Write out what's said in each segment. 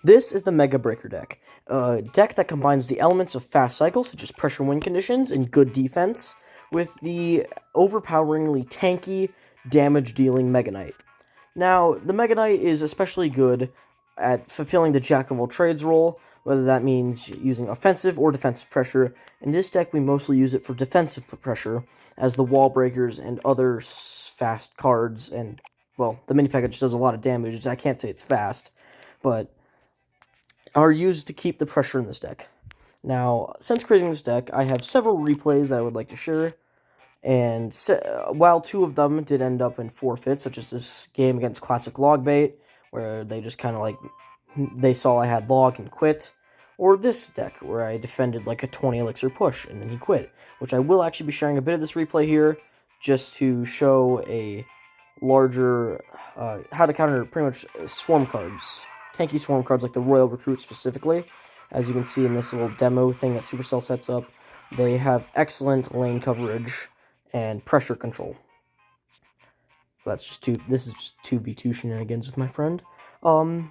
This is the Mega Breaker deck, a deck that combines the elements of fast cycles, such as pressure win conditions and good defense, with the overpoweringly tanky, damage-dealing Mega Knight. Now, the Mega Knight is especially good at fulfilling the jack-of-all-trades role, whether that means using offensive or defensive pressure. In this deck, we mostly use it for defensive pressure, as the wall breakers and other fast cards, and, well, the mini package does a lot of damage. I can't say it's fast, but are used to keep the pressure in this deck. Now, since creating this deck, I have several replays that I would like to share, and while two of them did end up in forfeits, such as this game against Classic Logbait, where they just kind of like, they saw I had log and quit, or this deck, where I defended like a 20 elixir push, and then he quit, which I will actually be sharing a bit of this replay here, just to show a larger, how to counter pretty much swarm cards. Tanky swarm cards like the Royal Recruit specifically. As you can see in this little demo thing that Supercell sets up, they have excellent lane coverage and pressure control. This is just 2v2 shenanigans with my friend. I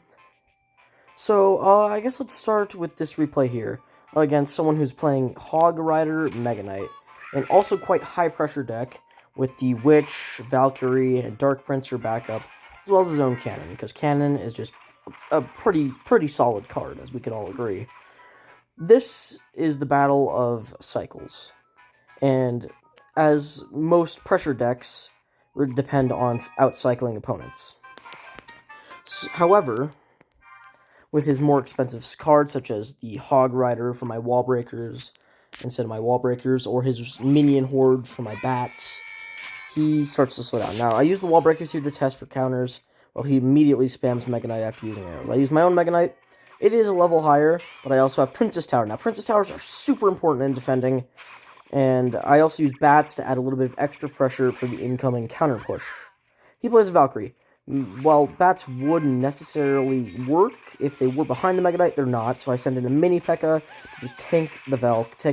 guess let's start with this replay here against someone who's playing Hog Rider Mega Knight, an also quite high pressure deck with the Witch, Valkyrie, and Dark Prince for backup, as well as his own Cannon, because Cannon is just a pretty solid card, as we can all agree. This is the battle of cycles, and as most pressure decks depend on outcycling opponents. However, with his more expensive cards, such as the Hog Rider for my wall breakers instead of my wall breakers, or his Minion Horde for my bats, he starts to slow down. Now, I use the wall breakers here to test for counters, while he immediately spams Mega Knight after using arrows. I use my own Mega Knight. It is a level higher, but I also have Princess Tower. Now, Princess Towers are super important in defending, and I also use bats to add a little bit of extra pressure for the incoming counter push. He plays Valkyrie. While bats wouldn't necessarily work if they were behind the Mega Knight, they're not, so I send in a mini P.E.K.K.A. to just take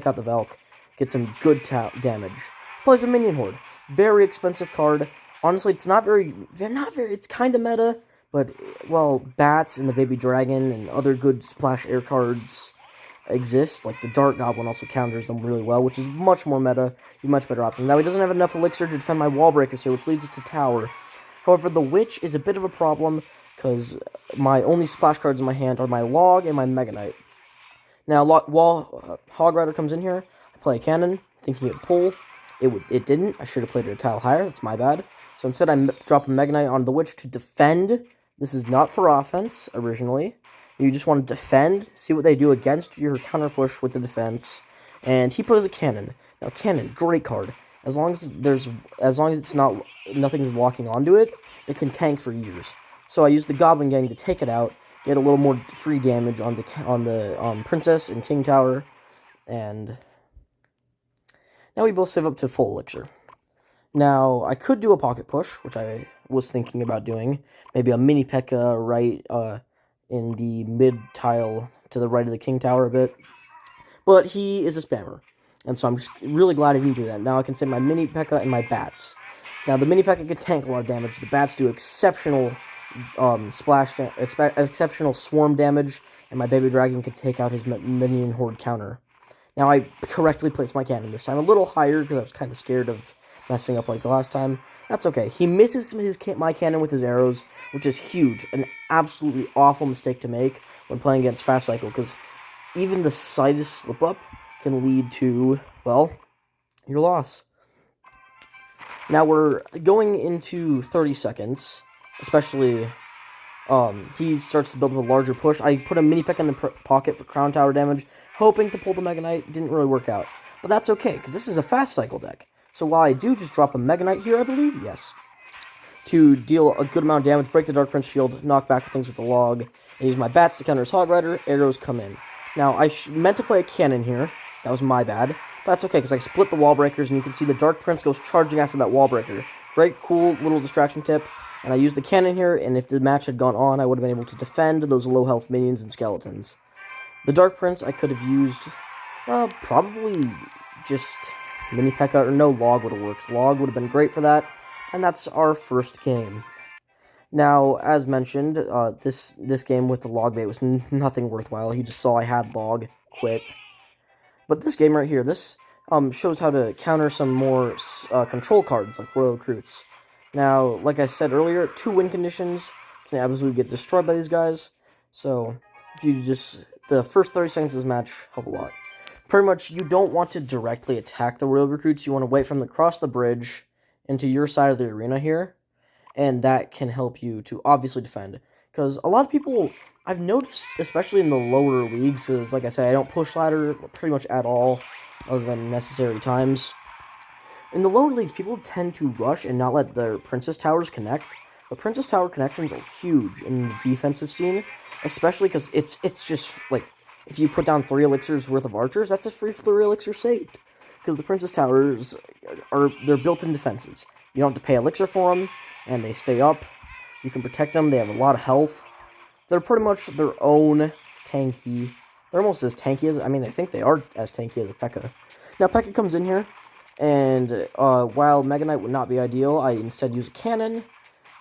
out the Valk, get some good damage. Plays a Minion Horde. Very expensive card. Honestly, it's kind of meta, but, well, bats and the Baby Dragon and other good splash air cards exist. Like, the Dark Goblin also counters them really well, which is much more meta, a much better option. Now, he doesn't have enough elixir to defend my wall breakers here, which leads us to tower. However, the Witch is a bit of a problem, because my only splash cards in my hand are my Log and my Mega Knight. Now, Hog Rider comes in here, I play a Cannon, thinking it'd pull. It didn't. I should have played it a tile higher, that's my bad. So instead, I drop a Mega Knight on the Witch to defend. This is not for offense, originally. You just want to defend, see what they do against your counter push with the defense. And he plays a Cannon. Now, Cannon, great card. As long as it's not, nothing's locking onto it, it can tank for years. So I use the Goblin Gang to take it out, get a little more free damage on the Princess and King Tower, and now we both save up to full elixir. Now, I could do a pocket push, which I was thinking about doing. Maybe a mini P.E.K.K.A. right in the mid-tile to the right of the King Tower a bit. But he is a spammer, and so I'm just really glad I didn't do that. Now I can save my mini P.E.K.K.A. and my bats. Now, the mini P.E.K.K.A. can tank a lot of damage. The bats do exceptional exceptional swarm damage, and my Baby Dragon can take out his Minion Horde counter. Now, I correctly placed my cannon this time. A little higher, because I was kind of scared of messing up like the last time. That's okay. He misses my cannon with his arrows, which is huge. An absolutely awful mistake to make when playing against Fast Cycle, because even the slightest slip-up can lead to, well, your loss. Now we're going into 30 seconds, especially, he starts to build up a larger push. I put a mini P.E.K.K.A. in the pocket for Crown Tower damage, hoping to pull the Mega Knight. Didn't really work out. But that's okay, because this is a Fast Cycle deck. So while I do just drop a Mega Knight here, I believe, yes, to deal a good amount of damage, break the Dark Prince shield, knock back things with the Log, and use my bats to counter his Hog Rider, arrows come in. Now, I meant to play a Cannon here. That was my bad. But that's okay, because I split the wall breakers, and you can see the Dark Prince goes charging after that wall breaker. Great, cool little distraction tip. And I used the Cannon here, and if the match had gone on, I would have been able to defend those low-health minions and skeletons. The Dark Prince I could have used, probably just mini P.E.K.K.A. or no Log would have worked. Log would have been great for that, and that's our first game. Now, as mentioned, this game with the log bait was nothing worthwhile. He just saw I had log, quit. But this game right here, this shows how to counter some more control cards like Royal Recruits. Now, like I said earlier, 2 win conditions can absolutely get destroyed by these guys. So, if you just... the first 30 seconds of this match help a lot. Pretty much, you don't want to directly attack the Royal Recruits. You want to wait for them to cross the bridge into your side of the arena here. And that can help you to obviously defend. Because a lot of people... I've noticed, especially in the lower leagues, is like I said, I don't push ladder pretty much at all, other than necessary times. In the lower leagues, people tend to rush and not let their Princess Towers connect. The Princess Tower connections are huge in the defensive scene, especially because it's just, like, if you put down 3 elixirs worth of archers, that's a free 3 elixir saved. Because the Princess Towers, they're built-in defenses. You don't have to pay elixir for them, and they stay up. You can protect them, they have a lot of health. They're pretty much their own tanky. They're almost as tanky as... I mean, I think they are as tanky as a P.E.K.K.A. Now, P.E.K.K.A. comes in here, and while Mega Knight would not be ideal, I instead use a cannon,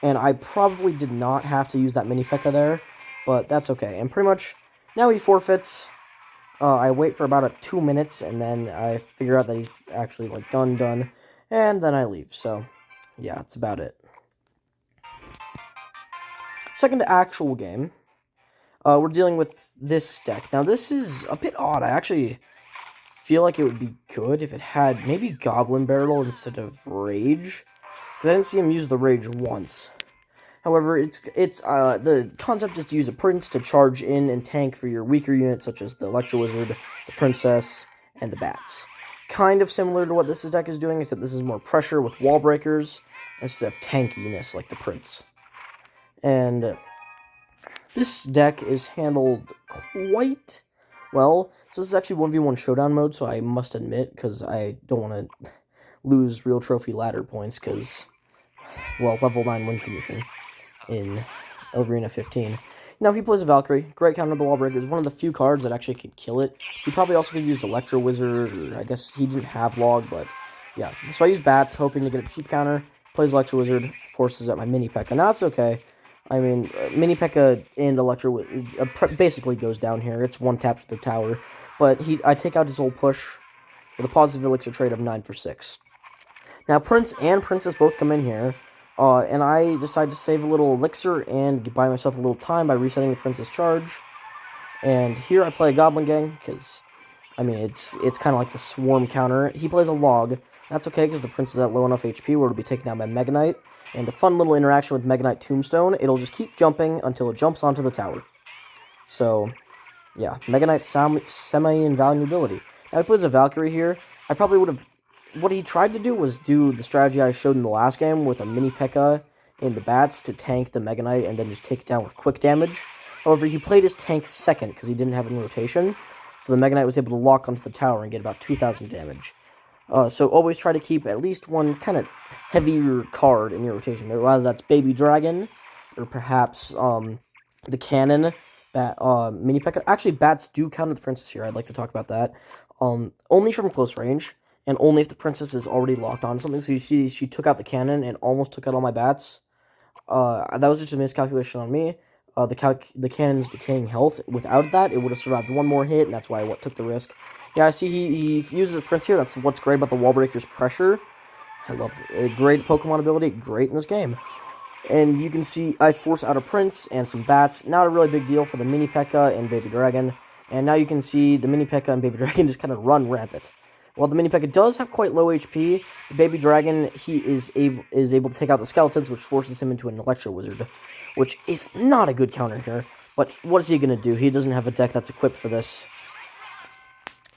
and I probably did not have to use that mini P.E.K.K.A. there, but that's okay. And pretty much, now he forfeits. I wait for about 2 minutes, and then I figure out that he's actually, like, done, and then I leave. So, yeah, that's about it. Second actual game. We're dealing with this deck. Now, this is a bit odd. I actually feel like it would be good if it had maybe Goblin Barrel instead of Rage. Because I didn't see him use the Rage once. However, the concept is to use a Prince to charge in and tank for your weaker units, such as the Electro Wizard, the Princess, and the Bats. Kind of similar to what this deck is doing, except this is more pressure with wall breakers instead of tankiness like the Prince. And this deck is handled quite well. So this is actually 1v1 showdown mode, so I must admit, because I don't want to lose real trophy ladder points, because, well, level 9 win condition in Arena 15. Now, he plays a Valkyrie. Great counter to the wall breakers. One of the few cards that actually can kill it. He probably also could have used Electro Wizard, or I guess he didn't have log, but yeah. So I use Bats, hoping to get a cheap counter. Plays Electro Wizard, forces out my mini P.E.K.K.A. Now, it's okay. I mean, mini P.E.K.K.A. and Electro Wizard basically goes down here. It's one tap to the tower. But I take out his whole push with a positive elixir trade of 9 for 6. Now, Prince and Princess both come in here. And I decide to save a little elixir and buy myself a little time by resetting the Princess charge. And here I play a Goblin Gang, because, I mean, it's kind of like the Swarm counter. He plays a Log. That's okay, because the Prince is at low enough HP where it'll be taken out by Mega Knight. And a fun little interaction with Mega Knight Tombstone, it'll just keep jumping until it jumps onto the tower. So, yeah, Mega Knight semi-invaluability. Now, he plays a Valkyrie here. I probably would have... What he tried to do was do the strategy I showed in the last game with a mini P.E.K.K.A. in the Bats to tank the Mega Knight and then just take it down with quick damage. However, he played his tank second because he didn't have it in rotation, so the Mega Knight was able to lock onto the tower and get about 2,000 damage. So always try to keep at least one kind of heavier card in your rotation. Whether that's Baby Dragon, or perhaps the Cannon, mini P.E.K.K.A. Actually, Bats do counter the Princess here. I'd like to talk about that. Only from close range, and only if the Princess is already locked on something. So you see, she took out the Cannon and almost took out all my Bats. That was just a miscalculation on me. The Cannon's decaying health. Without that, it would have survived one more hit, and that's why I took the risk. Yeah, I see he uses a Prince here. That's what's great about the Wall Breaker's pressure. I love it. Great Pokemon ability. Great in this game. And you can see I force out a Prince and some Bats. Not a really big deal for the Mini P.E.K.K.A. and Baby Dragon. And now you can see the Mini P.E.K.K.A. and Baby Dragon just kind of run rampant. While the Mini P.E.K.K.A. does have quite low HP, the Baby Dragon, he is able to take out the Skeletons, which forces him into an Electro Wizard, which is not a good counter here. But what is he going to do? He doesn't have a deck that's equipped for this.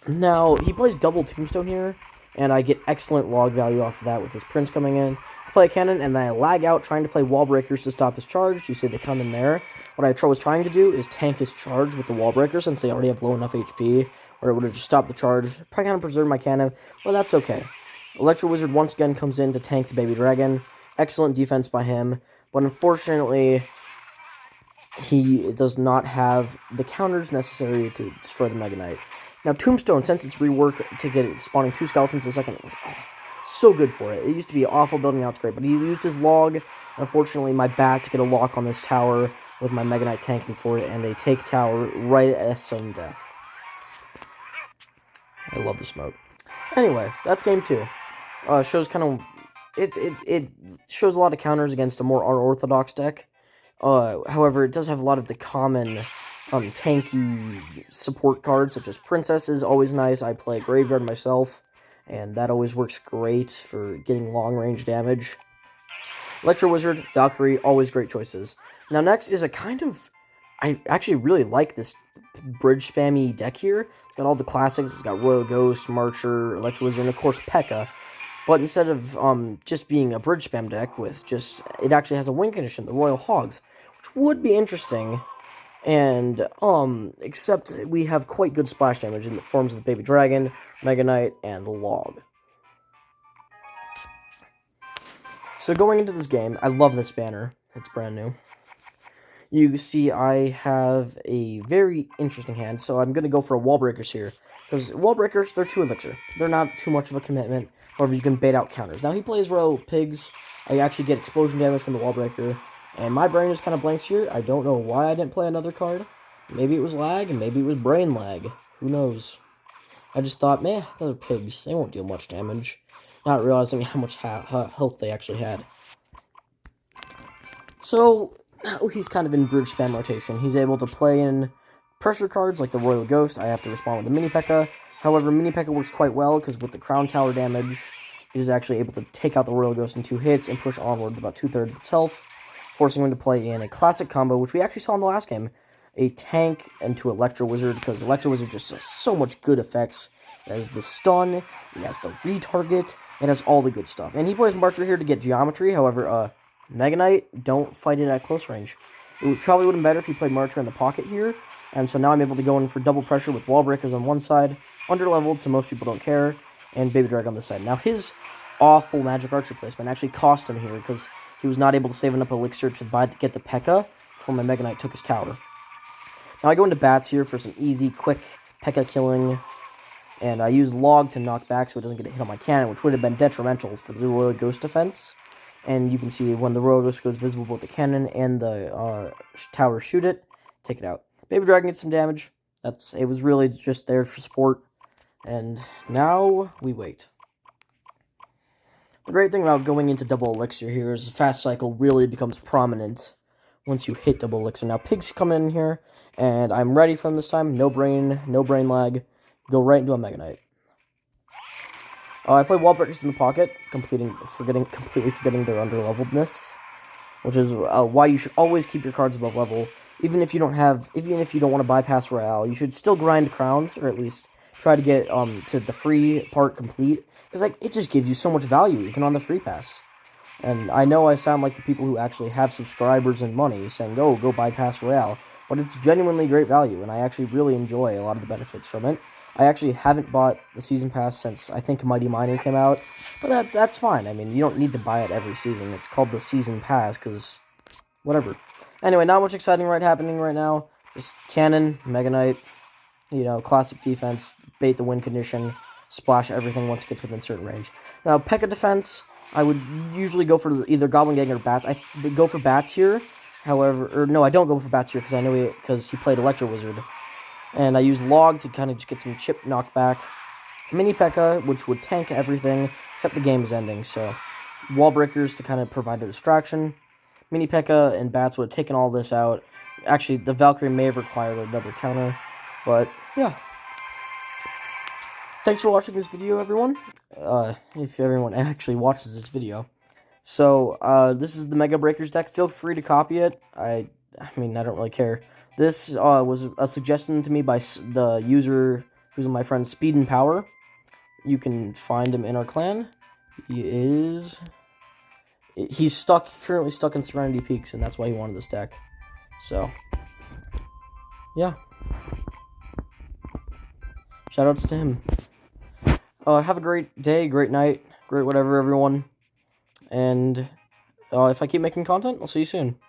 Now, he plays double Tombstone here, and I get excellent log value off of that with his Prince coming in. I play a Cannon, and then I lag out trying to play Wall Breakers to stop his charge. You see they come in there. What I was trying to do is tank his charge with the Wall Breakers, since they already have low enough HP, or it would have just stopped the charge. Probably kind of preserved my Cannon, but that's okay. Electro Wizard once again comes in to tank the Baby Dragon. Excellent defense by him, but unfortunately, he does not have the counters necessary to destroy the Mega Knight. Now, Tombstone, since it's rework to get it spawning 2 Skeletons a second, So good for it. It used to be awful building, now it's great. But he used his log. Unfortunately, my bats get a lock on this tower with my Mega Knight tanking for it, and they take tower right at sudden death. I love the smoke. Anyway, that's game 2. Shows kind of... It shows a lot of counters against a more unorthodox deck. However, it does have a lot of the common tanky support cards, such as Princess is always nice. I play Graveyard myself, and that always works great for getting long-range damage. Electro Wizard, Valkyrie, always great choices. Now, next is a kind of... I actually really like this bridge spammy deck here. It's got all the classics. It's got Royal Ghost, Marcher, Electro Wizard, and of course P.E.K.K.A. But instead of just being a bridge spam deck with just... It actually has a win condition, the Royal Hogs, which would be interesting. And, except we have quite good splash damage in the forms of the Baby Dragon, Mega Knight, and Log. So going into this game, I love this banner. It's brand new. You see I have a very interesting hand, so I'm going to go for a Wall Breakers here. Because Wall Breakers, they're 2 elixir. They're not too much of a commitment. However, you can bait out counters. Now, he plays Royal Pigs. I actually get explosion damage from the Wall Breaker. And my brain just kind of blanks here. I don't know why I didn't play another card. Maybe it was lag, and maybe it was brain lag. Who knows? I just thought, man, those are pigs. They won't deal much damage. Not realizing how much health they actually had. So, now he's kind of in bridge spam rotation. He's able to play in pressure cards like the Royal Ghost. I have to respond with the Mini P.E.K.K.A. However, Mini P.E.K.K.A. works quite well, because with the Crown Tower damage, he's actually able to take out the Royal Ghost in 2 hits and push onward about 2/3 of its health, forcing him to play in a classic combo, which we actually saw in the last game. A tank into Electro Wizard, because Electro Wizard just has so much good effects. It has the stun, it has the retarget, it has all the good stuff. And he plays Marcher here to get geometry. However, Mega Knight, don't fight it at close range. It probably would have been better if he played Marcher in the pocket here. And so now I'm able to go in for double pressure with Wall Breakers on one side, underleveled, so most people don't care, and Baby Dragon on the side. Now his awful Magic Archer placement actually cost him here, because he was not able to save enough elixir to get the P.E.K.K.A. before my Mega Knight took his tower. Now I go into bats here for some easy, quick P.E.K.K.A. killing, and I use Log to knock back so it doesn't get a hit on my cannon, which would have been detrimental for the Royal Ghost defense. And you can see when the Royal Ghost goes visible, both the cannon and the tower shoot it, take it out. Baby Dragon gets some damage. It was really just there for support. And now we wait. The great thing about going into double elixir here is the fast cycle really becomes prominent once you hit double elixir. Now pigs come in here, and I'm ready for them this time. No brain lag. Go right into a Mega Knight. I play Wall Breakers in the pocket, completely forgetting their underleveledness, which is why you should always keep your cards above level. Even if you don't want to bypass Royale, you should still grind crowns, or at least try to get to the free part complete, because it just gives you so much value, even on the free pass. And I know I sound like the people who actually have subscribers and money saying, "Oh, go bypass Royale," but it's genuinely great value, and I actually really enjoy a lot of the benefits from it. I actually haven't bought the Season Pass since I think Mighty Miner came out, but that's fine. I mean, you don't need to buy it every season. It's called the Season Pass, because whatever. Anyway, not much exciting happening right now. Just cannon, Mega Knight, classic defense, bait the win condition, splash everything once it gets within certain range. Now, P.E.K.K.A. defense, I would usually go for either Goblin Gang or Bats. I go for Bats here, however, no, I don't go for Bats here because he played Electro Wizard. And I use Log to kind of just get some chip knockback. Mini P.E.K.K.A., which would tank everything, except the game is ending, so Wall Breakers to kind of provide a distraction. Mini P.E.K.K.A. and Bats would have taken all this out. Actually, the Valkyrie may have required another counter, but yeah. Thanks for watching this video, everyone. If everyone actually watches this video. So, this is the Mega Breakers deck. Feel free to copy it. I mean, I don't really care. This was a suggestion to me by the user who's my friend speedandpower. You can find him in our clan. He's currently stuck in Serenity Peaks, and that's why he wanted this deck. So, yeah. Shoutouts to him. Have a great day, great night, great whatever, everyone. And if I keep making content, I'll see you soon.